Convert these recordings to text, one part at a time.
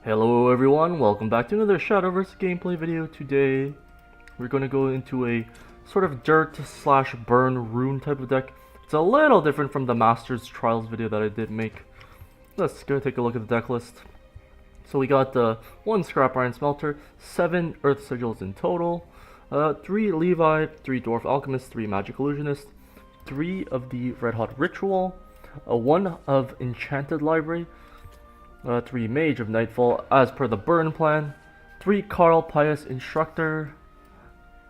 Hello everyone, welcome back to another Shadowverse gameplay video. Today we're going to go into a sort of dirt slash burn rune type of deck. It's a little different from the Masters Trials video that I did make. Let's go take a look at the deck list. So we got 1 Scrap Iron Smelter, 7 Earth Sigils in total, 3 Levi, 3 Dwarf Alchemist, 3 Magic Illusionist, 3 of the Red Hot Ritual, 1 of Enchanted Library, 3 Mage of Nightfall as per the burn plan, 3 Carl Pious Instructor,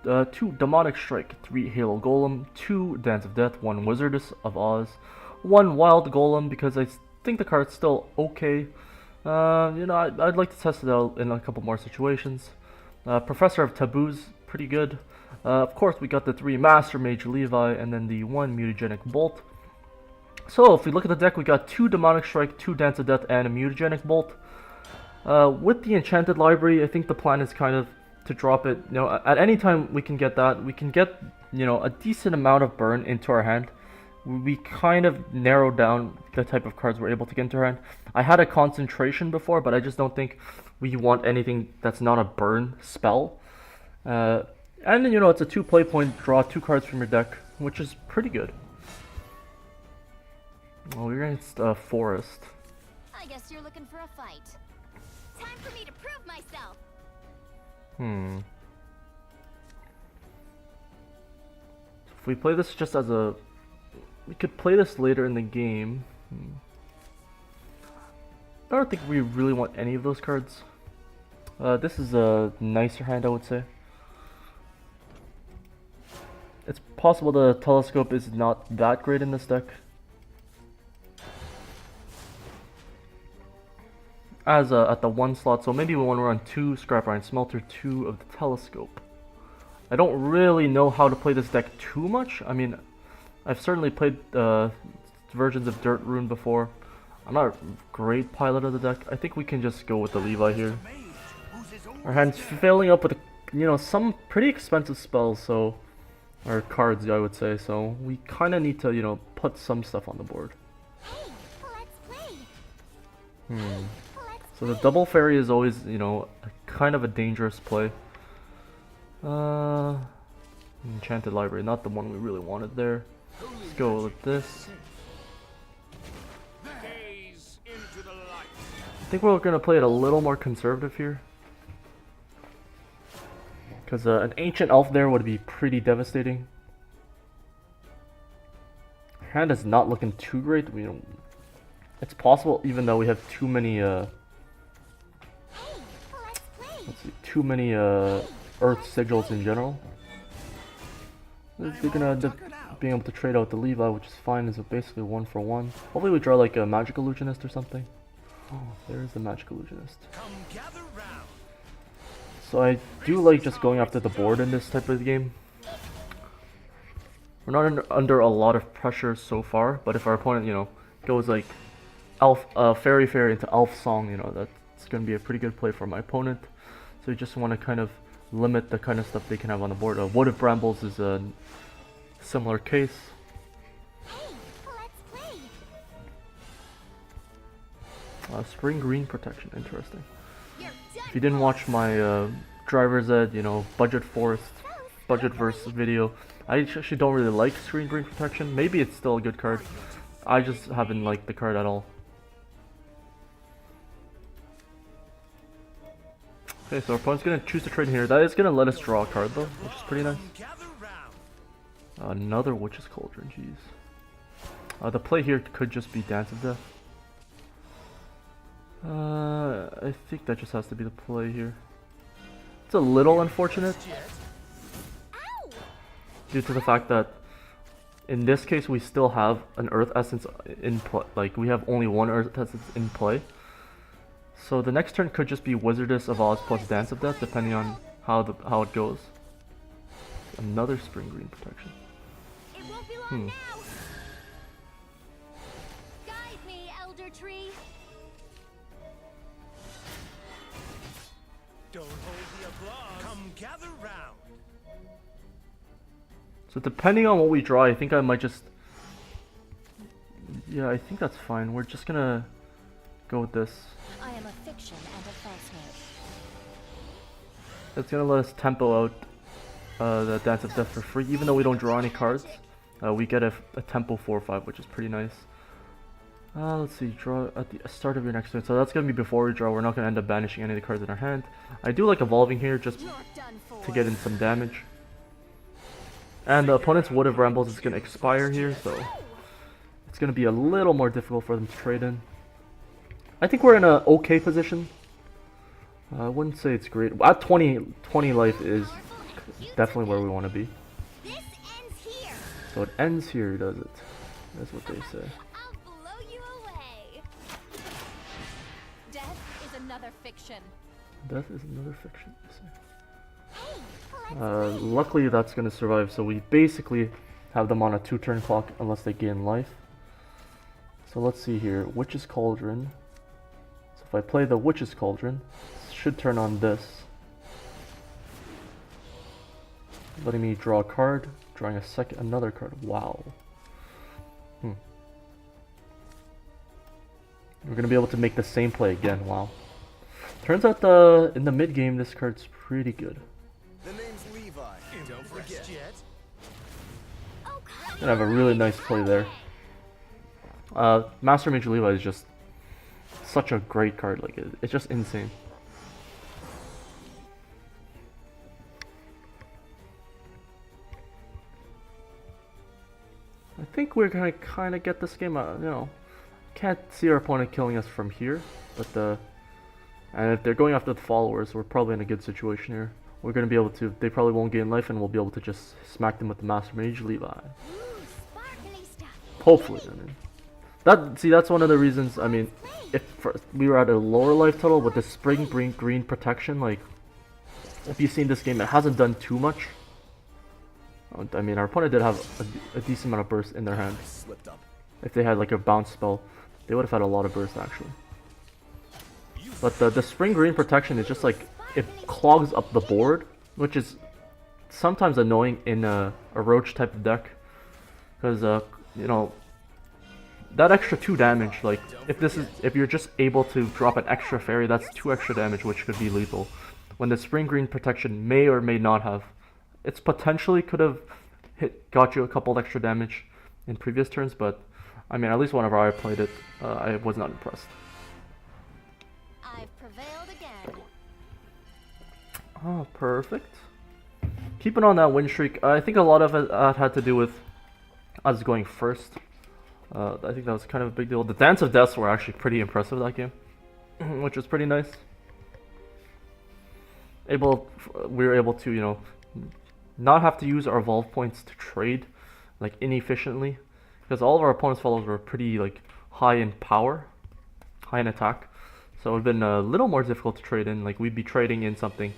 2 Demonic Strike, 3 Halo Golem, 2 Dance of Death, 1 Wizardess of Oz, 1 Wild Golem because I think the card's still okay. I'd like to test it out in a couple more situations. Professor of Taboos, pretty good. Of course we got the 3 Master Mage Levi and then the 1 Mutagenic Bolt. So, if we look at the deck, we got 2 Demonic Strike, 2 Dance of Death, and a Mutagenic Bolt. With the Enchanted Library, I think the plan is kind of to drop it, at any time we can get that. We can get, a decent amount of burn into our hand. We kind of narrowed down the type of cards we're able to get into our hand. I had a concentration before, but I just don't think we want anything that's not a burn spell. And, it's a 2 play point, draw 2 cards from your deck, which is pretty good. Well, we're against Forest. I guess you're looking for a fight. Time for me to prove myself. If we play this just as a... We could play this later in the game. I don't think we really want any of those cards. This is a nicer hand, I would say. It's possible the Telescope is not that great in this deck. As at the 1 slot, so maybe we want to run 2 Scrap Iron Smelter, 2 of the Telescope. I don't really know how to play this deck too much. I mean, I've certainly played versions of Dirt Rune before. I'm not a great pilot of the deck. I think we can just go with the Levi here. Our hand's filling up with, some pretty expensive spells, so... Or cards, I would say, so we kind of need to, put some stuff on the board. Hey, let's play. So the double fairy is always, kind of a dangerous play. Enchanted Library, not the one we really wanted there. Let's go with this. I think we're gonna play it a little more conservative here. Because an Ancient Elf there would be pretty devastating. Hand is not looking too great. It's possible, even though we have too many, let's see, too many Earth Sigils in general. We're gonna end up being able to trade out the Levi, which is fine, is basically 1 for 1. Hopefully we draw like a Magic Illusionist or something. Oh, there's the Magic Illusionist. So I do like just going after the board in this type of game. We're not under a lot of pressure so far, but if our opponent, goes like Elf, Fairy Fairy into Elf Song, that's gonna be a pretty good play for my opponent. So you just want to kind of limit the kind of stuff they can have on the board. Wood of Brambles is a similar case. Spring Green Protection, interesting. If you didn't watch my Driver's Ed, Budget Forest, Budget Verse video, I actually don't really like Spring Green Protection. Maybe it's still a good card. I just haven't liked the card at all. Okay, so our opponent's gonna choose to trade here. That is gonna let us draw a card though, which is pretty nice. Another Witch's Cauldron, jeez. The play here could just be Dance of Death. I think that just has to be the play here. It's a little unfortunate due to the fact that in this case we still have an Earth Essence in play. Like, we have only 1 Earth Essence in play. So the next turn could just be Wizardess of Oz plus Dance of Death, depending on how it goes. Another Spring Green Protection. It won't be long now. Guide me, Elder Tree. Don't hold the applause. Come gather round. So depending on what we draw, I think I might just... Yeah, I think that's fine. We're just gonna go with this. I am a fiction and a falsehood. It's gonna let us tempo out the Dance of Death for free, even though we don't draw any cards. We get a tempo 4/5, which is pretty nice. Let's see, draw at the start of your next turn. So that's gonna be before we draw. We're not gonna end up banishing any of the cards in our hand. I do like evolving here just to get in some damage. And the opponent's Wood of Rambles is gonna expire here, so it's gonna be a little more difficult for them to trade in. I think we're in a okay position. I wouldn't say it's great. At 20 life is definitely where we want to be. This ends here. So it ends here, does it? That's what they say. I'll blow you away. Death is another fiction. Death is another fiction. They say. Hey, Luckily that's going to survive, so we basically have them on a 2-turn clock unless they gain life. So let's see here. Witch's Cauldron. So if I play the Witch's Cauldron, it should turn on this. Letting me draw a card, drawing another card. Wow. We're going to be able to make the same play again. Wow. Turns out in the mid game this card's pretty good. The name's Levi. Don't forget. oh, come Gonna have a really nice play there. Master Mage Levi is just such a great card. Like it's just insane. I think we're gonna kind of get this game. Can't see our opponent killing us from here, but and if they're going after the followers, we're probably in a good situation here. We're gonna be able to. They probably won't gain life, and we'll be able to just smack them with the Master Mage Levi. Ooh, sparkly stuff. Hopefully, I mean. That's one of the reasons. I mean, if we were at a lower life total with the Spring Green protection, like if you've seen this game, it hasn't done too much. I mean, our opponent did have a decent amount of burst in their hand. Slipped up. If they had like a bounce spell, they would have had a lot of burst actually. But the Spring Green protection is just like it clogs up the board, which is sometimes annoying in a Roach type of deck, because you know. That extra 2 damage, like if you're just able to drop an extra fairy, that's 2 extra damage, which could be lethal. When the Spring Green protection may or may not have, it's potentially could have got you a couple extra damage in previous turns, but I mean, at least whenever I played it, I was not impressed. I've prevailed again. Oh, perfect. Keeping on that win streak, I think a lot of it had to do with us going first. I think that was kind of a big deal. The Dance of Deaths were actually pretty impressive that game, which was pretty nice. We were able to, you know, not have to use our evolve points to trade like inefficiently, because all of our opponent's followers were pretty like high in power, high in attack. So it would have been a little more difficult to trade in. Like we'd be trading in something,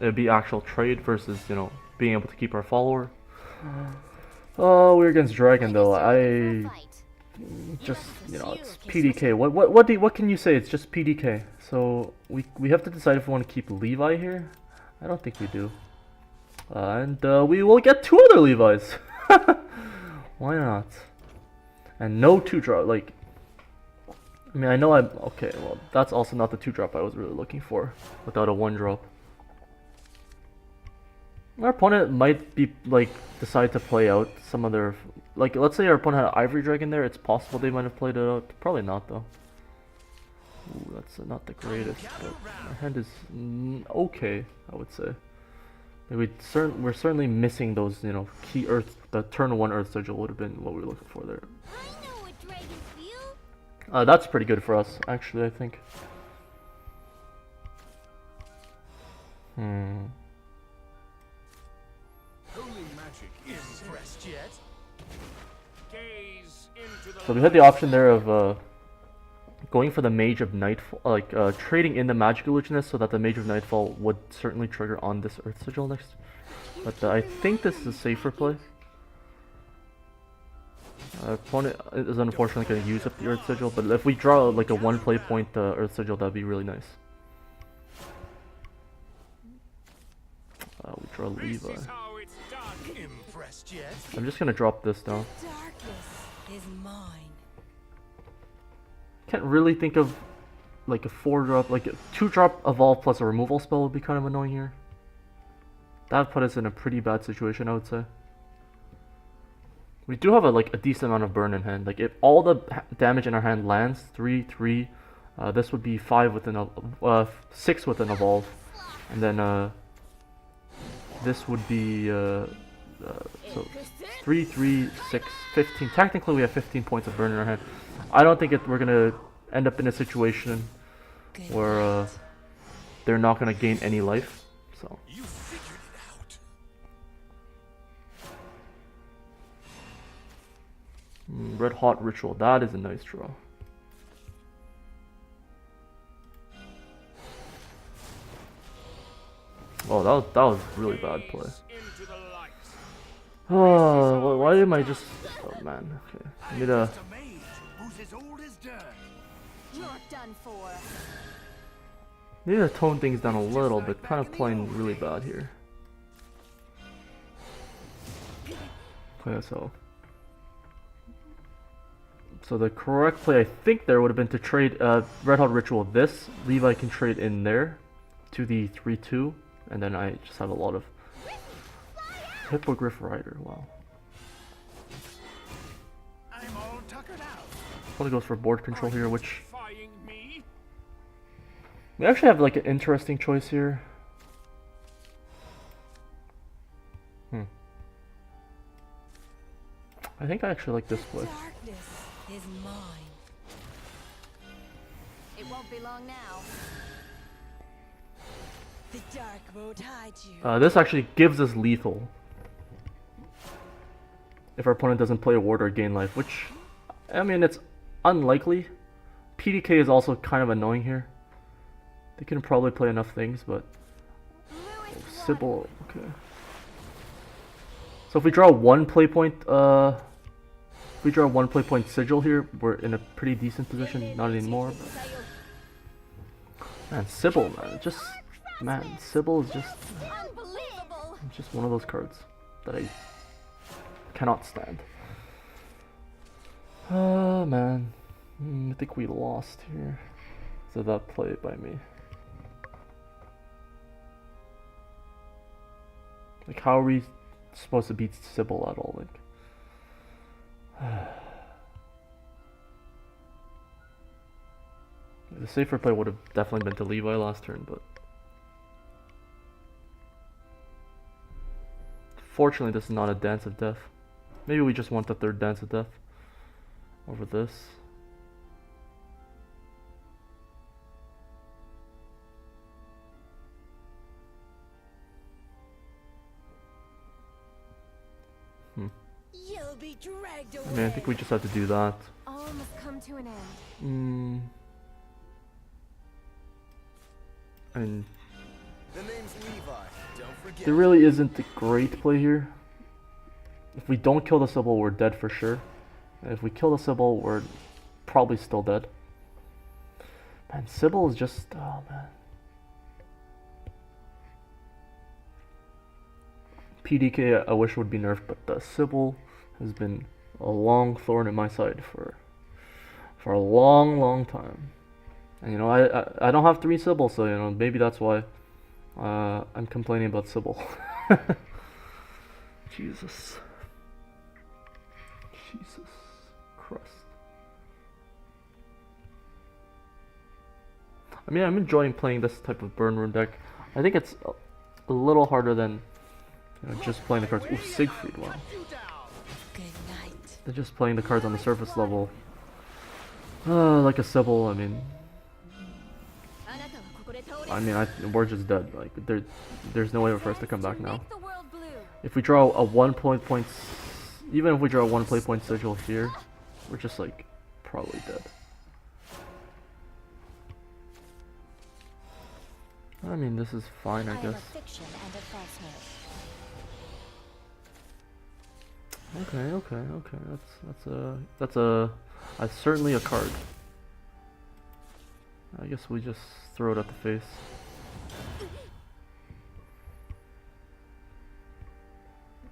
it'd be actual trade versus, you know, being able to keep our follower. Oh, we're against Dragon though. I just, you know, it's PDK. What can you say? It's just PDK. So we have to decide if we want to keep Levi here. I don't think we do. And we will get 2 other Levis. Why not? And no 2-drop. Like, I mean, I know I'm okay. Well, that's also not the 2-drop I was really looking for. Without a 1-drop. Our opponent might be like decide to play out some other, like let's say our opponent had an Ivory Dragon there. It's possible they might have played it out. Probably not though. Ooh, that's not the greatest, but our hand is okay, I would say. Like we're certainly missing those, you know, key Earth. The turn 1 Earth Sigil would have been what we were looking for there. I know what dragons feel. That's pretty good for us, actually. I think. Holy magic is impressed yet? Gaze into the So we had the option there of going for the Mage of Nightfall, like trading in the Magic Illusionist so that the Mage of Nightfall would certainly trigger on this Earth Sigil next. But I think this is a safer play. Opponent is unfortunately going to use up the Earth Sigil, but if we draw like a 1 play point Earth Sigil, that'd be really nice. We draw This Levi. is how it's done. Impressed yet? I'm just gonna drop this down. Darkness is mine. Can't really think of like a 4-drop, like a 2-drop evolve plus a removal spell would be kind of annoying here. That would put us in a pretty bad situation, I would say. We do have a decent amount of burn in hand. Like if all the damage in our hand lands, 3, 3, this would be 5 with an 6 with an evolve, and then this would be so 3, 3, 6, 15. Technically, we have 15 points of burn in our hand. I don't think we're gonna end up in a situation where they're not gonna gain any life. So. You figured it out. Red Hot Ritual, that is a nice draw. Oh, that was really bad play. Into the light. Oh, why am I just... Oh man, okay. I need a... Just a mage who's as old as dirt. You're done for. Need to tone things down a little bit, kind of playing really bad here. Okay, so the correct play I think there would have been to trade Red Hot Ritual this. Levi can trade in there to the 3-2, and then I just have a lot of Hippogriff Rider. Wow. I'm all tuckered out. Probably goes for board control here, which Defying me? we actually have like an interesting choice here. I think I actually like this play. Darkness is mine. It won't be long now. The dark won't hide you. This actually gives us lethal if our opponent doesn't play a ward or gain life, which, I mean, it's unlikely. PDK is also kind of annoying here. They can probably play enough things, but Sibyl, okay. So if we draw one play point, if we draw one play point Sigil here, we're in a pretty decent position. Not anymore, but man, Sibyl, man, Sibyl is Unbelievable. just one of those cards that I cannot stand. Oh man, I think we lost here. So that play by me. Like, how are we supposed to beat Sibyl at all? Like, the safer play would have definitely been to Levi last turn, but fortunately this is not a Dance of Death. Maybe we just want the third Dance of Death over this. You'll be dragged away. I mean, I think we just have to do that. All must come to an end. I mean, The name's Levi. Don't forget. there really isn't a great play here. If we don't kill the Sibyl, we're dead for sure. And if we kill the Sibyl, we're probably still dead. Man, Sibyl is just... oh man. PDK I wish would be nerfed, but Sibyl has been a long thorn in my side for a long time. And you know, I don't have 3 Sibyl, so you know, maybe that's why I'm complaining about Sibyl. Jesus Christ. I mean, I'm enjoying playing this type of burn rune deck. I think it's a little harder than, you know, just playing the cards. Ooh, Siegfried, wow. Good night. They're just playing the cards on the surface level. Like a Sibyl, I mean, we're just dead. Like, there's no way for us to come back now. Make the world blue. If we draw a 1 point, even if we draw a 1 play point Sigil here, we're just like probably dead. I mean, this is fine, I I am guess. a fiction and a falsehood. Okay. That's certainly a card. I guess we just throw it at the face.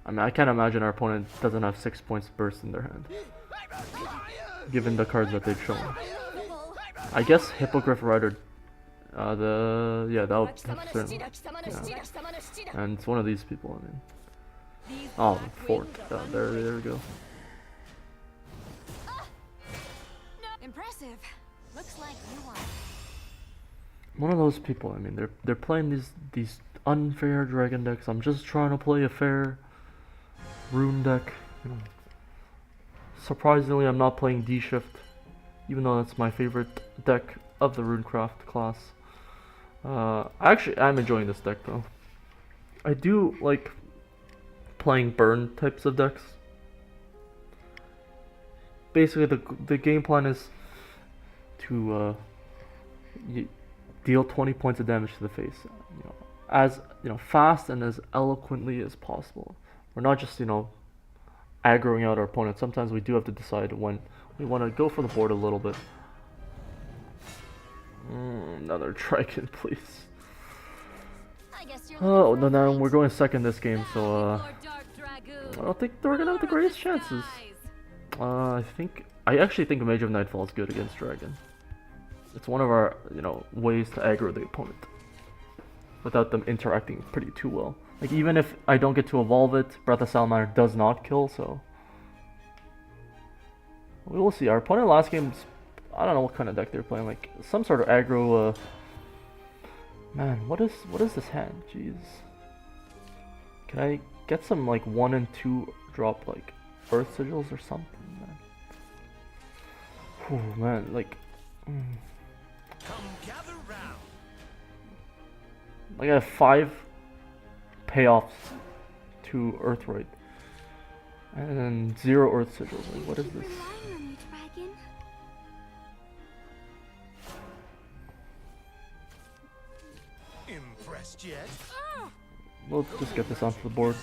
I mean, I can't imagine our opponent doesn't have 6 points burst in their hand, given the cards that they've shown. Unbelievable. I guess Hippogriff Rider. That would certainly. Yeah. And it's one of these people. I mean. Oh, Fort. There we go. Impressive. Looks like you won. One of those people. I mean, they're playing these unfair dragon decks. I'm just trying to play a fair rune deck. You know. Surprisingly, I'm not playing D-Shift, even though that's my favorite deck of the Runecraft class. Actually, I'm enjoying this deck though. I do like playing burn types of decks. Basically, the game plan is to deal 20 points of damage to the face, you know, as fast and as eloquently as possible. We're not just aggroing out our opponent. Sometimes we do have to decide when we want to go for the board a little bit. Another Dragon, please. Oh, no, now we're going second this game, so I don't think we're gonna have the greatest chances. I actually think Mage of Nightfall is good against Dragon. It's one of our ways to aggro the opponent without them interacting pretty too well. Like, even if I don't get to evolve it, Breath of Salamander does not kill, so we will see. Our opponent last game, I don't know what kind of deck they're playing, like some sort of aggro. Man, what is this hand? Jeez. Can I get some like 1 and 2 drop like Earth Sigils or something, man? Oh man, like. Come gather round. Like I have 5 payoffs to Earthright and 0 Earth Sigils. Like, what is this? Impressed yet? We'll just get this onto the board.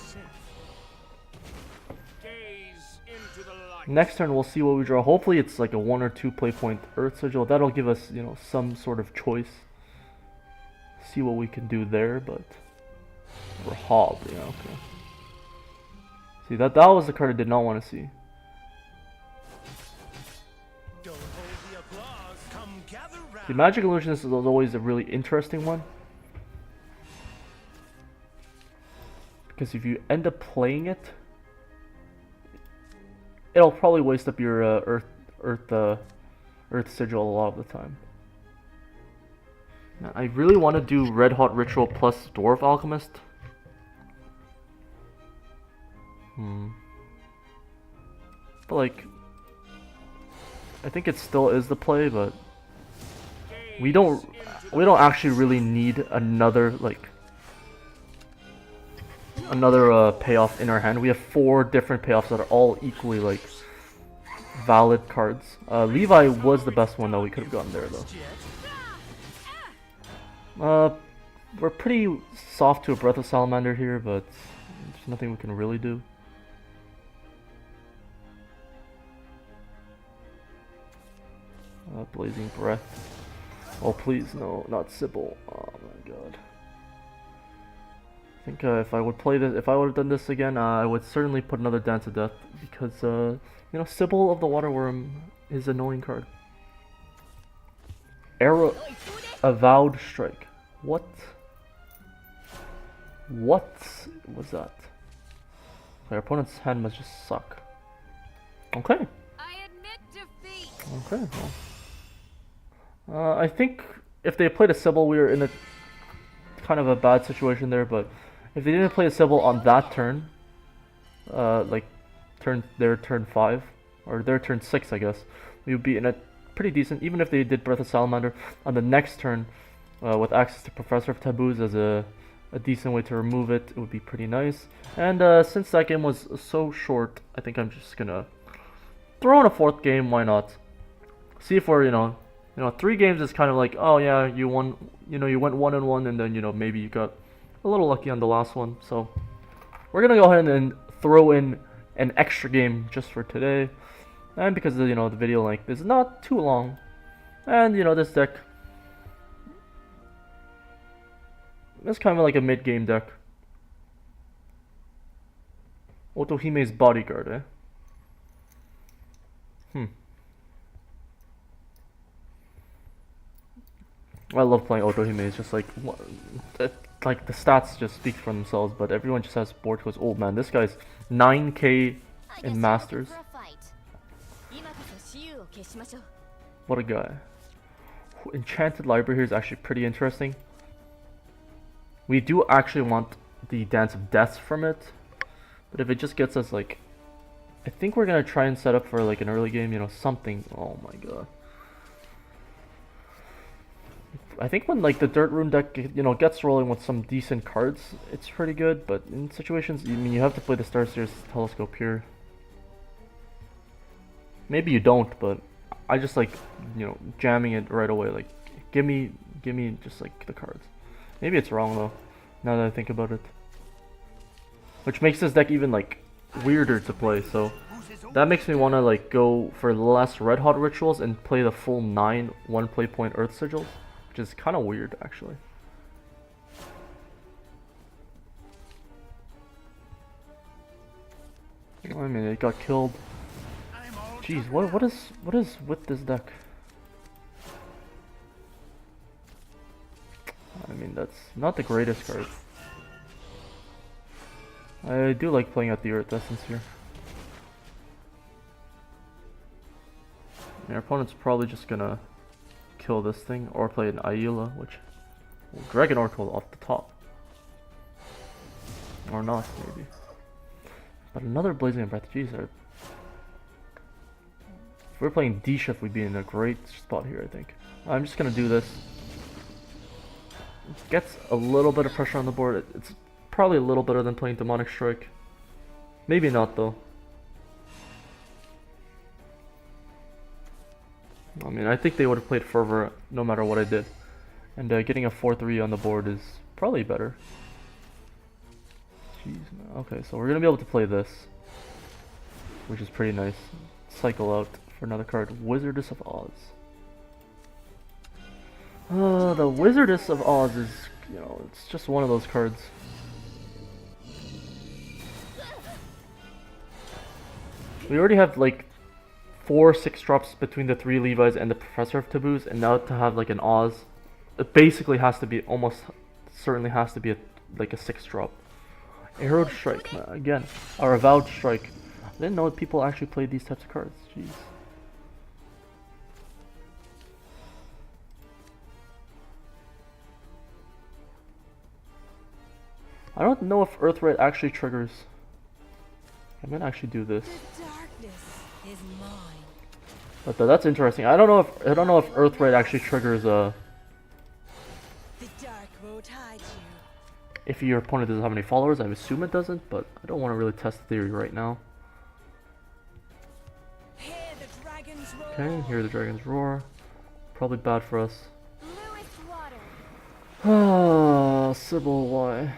Gaze into the light. Next turn we'll see what we draw. Hopefully it's like a 1 or 2 play point Earth Sigil. That'll give us, some sort of choice. See what we can do there, but we're Hob, okay. See, that was the card I did not want to see. Don't hold the applause. Come gather round. The Magic Illusionist is always a really interesting one. Because if you end up playing it, it'll probably waste up your Earth Sigil a lot of the time. Now, I really want to do Red Hot Ritual plus Dwarf Alchemist. But like, I think it still is the play, but we don't actually really need another payoff in our hand. We have 4 different payoffs that are all equally like valid cards. Levi was the best one that we could have gotten there though. We're pretty soft to a Breath of Salamander here, but there's nothing we can really do. Blazing Breath. Oh please, no, not Sibyl. Oh my god. I think if I would have done this again, I would certainly put another Dance of Death, because Sibyl of the Waterworm is an annoying card. Avowed Strike. What was that? Our opponent's hand must just suck. Okay. I admit defeat. Okay. Well. I think if they played a Sibyl, we were in a kind of a bad situation there. But if they didn't play a Sibyl on that turn, like their turn 5 or their turn 6, I guess, we would be in a pretty decent. Even if they did Breath of Salamander on the next turn, with access to Professor of Taboos as a decent way to remove it, it would be pretty nice. And since that game was so short, I think I'm just gonna throw in a 4th game. Why not? See if we're 3 games is kind of like, oh yeah, you won, you went 1-1, and then maybe you got a little lucky on the last one. So we're gonna go ahead and throw in an extra game just for today, and because the video length is not too long, and this deck is kind of like a mid-game deck. Otohime's Bodyguard, eh? I love playing Otohime. It's just like like the stats just speak for themselves, but everyone just has board goes, oh man, this guy's 9k I guess in you're Masters. looking for a fight. 今こそ死を消しましょう What a guy. Enchanted Library here is actually pretty interesting. We do actually want the Dance of Death from it, but if it just gets us like, I think we're gonna try and set up for like an early game, you know, something. Oh my god. I think when like the Dirt Rune deck, you know, gets rolling with some decent cards, it's pretty good. But in situations, I mean, you have to play the Star Series Telescope here. Maybe you don't, but I just like, you know, jamming it right away. Like, give me just like the cards. Maybe it's wrong though, now that I think about it. Which makes this deck even like weirder to play. So that makes me want to like go for less Red Hot Rituals and play the full 9 1 play point Earth Sigils. Which is kind of weird, actually. I mean, it got killed. Jeez, what is with this deck? I mean, that's not the greatest card. I do like playing at the Earth Essence here. And our opponent's probably just gonna kill this thing or play an Aila, which will Dragon Oracle off the top. Or not, maybe. But another Blazing Breath, jeez. If we're playing D-Shift, we'd be in a great spot here, I think. I'm just gonna do this. It gets a little bit of pressure on the board. It's probably a little better than playing Demonic Strike. Maybe not, though. I mean, I think they would have played Fervor no matter what I did. And getting a 4-3 on the board is probably better. Jeez, man. Okay, so we're going to be able to play this. Which is pretty nice. Cycle out for another card. Wizardess of Oz. The Wizardess of Oz is, you know, it's just one of those cards. We already have like 4 6-drops between the 3 Levi's and the Professor of Taboos, and now to have like an Oz, it basically has to be, almost certainly has to be like a 6-drop. Arrowed Strike, again, our Avowed Strike. I didn't know that people actually played these types of cards, jeez. I don't know if Earthright actually triggers. I might actually do this. The darkness is mine. But that's interesting. I don't know if Earthright actually triggers The dark won't hide you. if your opponent doesn't have any followers. I assume it doesn't, but I don't want to really test the theory right now. Hear the dragon's roar. Okay, hear the dragon's roar. Probably bad for us. Bluest water. Ah, Sibyl, why?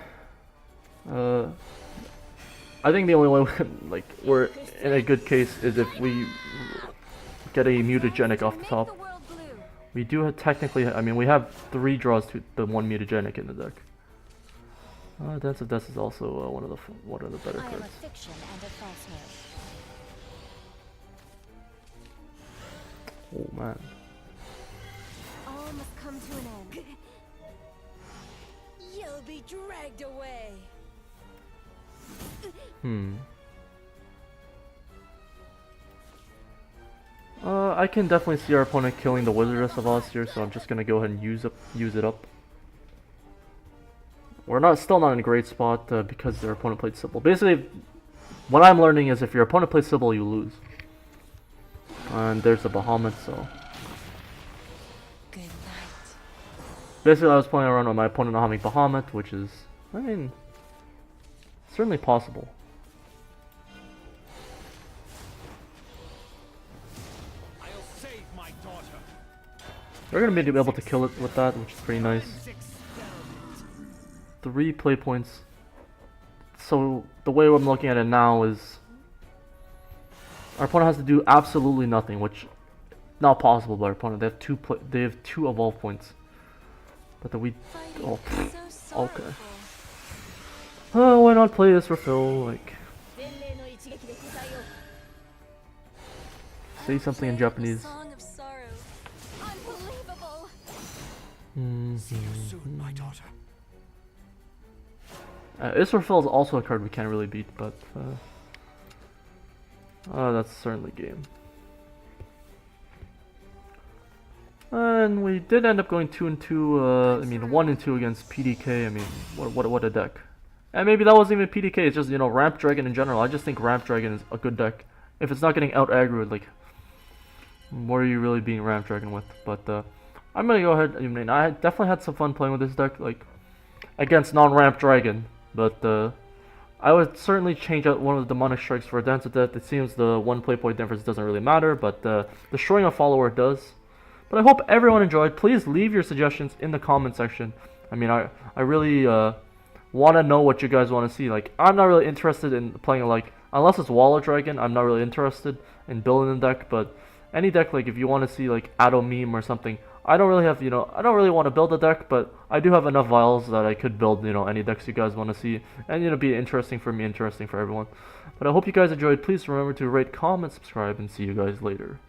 I think the only way like we're in a good case is if we get a mutagenic off the Make top. the world blue. We do have technically, I mean, we have 3 draws to the 1 mutagenic in the deck. Dance of Death is also one of the better I am a cards. fiction and a falsehood. Oh man. All must come to an end. You'll be dragged away. I can definitely see our opponent killing the Wizardess of Oz here, so I'm just gonna go ahead and use it up. We're still not in a great spot because their opponent played Sibyl. Basically, what I'm learning is if your opponent plays Sibyl, you lose. And there's the Bahamut, so. Good night. Basically, I was playing around with my opponent not having Bahamut, which is, I mean, certainly possible. I'll save my daughter. We're gonna be able to kill it with that, which is pretty nice. 3 play points. So the way I'm looking at it now is our opponent has to do absolutely nothing, which not possible by our opponent. They have 2 evolve points. But then we So okay. sorrowful. Oh, why not play this for Phil? Like, say something in Playing a Japanese. song of sorrow. Unbelievable. See you soon, my daughter. Israfel is also a card we can't really beat, but that's certainly game. And we did end up going 2-2. I mean 1-2 against PDK. I mean, what a deck. And maybe that wasn't even PDK. It's just, you know, Ramp Dragon in general. I just think Ramp Dragon is a good deck. If it's not getting out aggroed, like, what are you really being Ramp Dragon with? But I'm gonna go ahead. I mean, I definitely had some fun playing with this deck, like against non-Ramp Dragon. But I would certainly change out one of the Demonic Strikes for a Dance of Death. It seems the one play point difference doesn't really matter, but destroying a follower does. But I hope everyone enjoyed. Please leave your suggestions in the comment section. I mean, I really want to know what you guys want to see. Like, I'm not really interested in playing, like, unless it's Wall of Dragon, I'm not really interested in building a deck. But any deck, like, if you want to see, like, Ado Meme or something, I don't really have, you know, I don't really want to build a deck, but I do have enough vials that I could build, you know, any decks you guys want to see. And, you know, be interesting for me, interesting for everyone. But I hope you guys enjoyed. Please remember to rate, comment, subscribe, and see you guys later.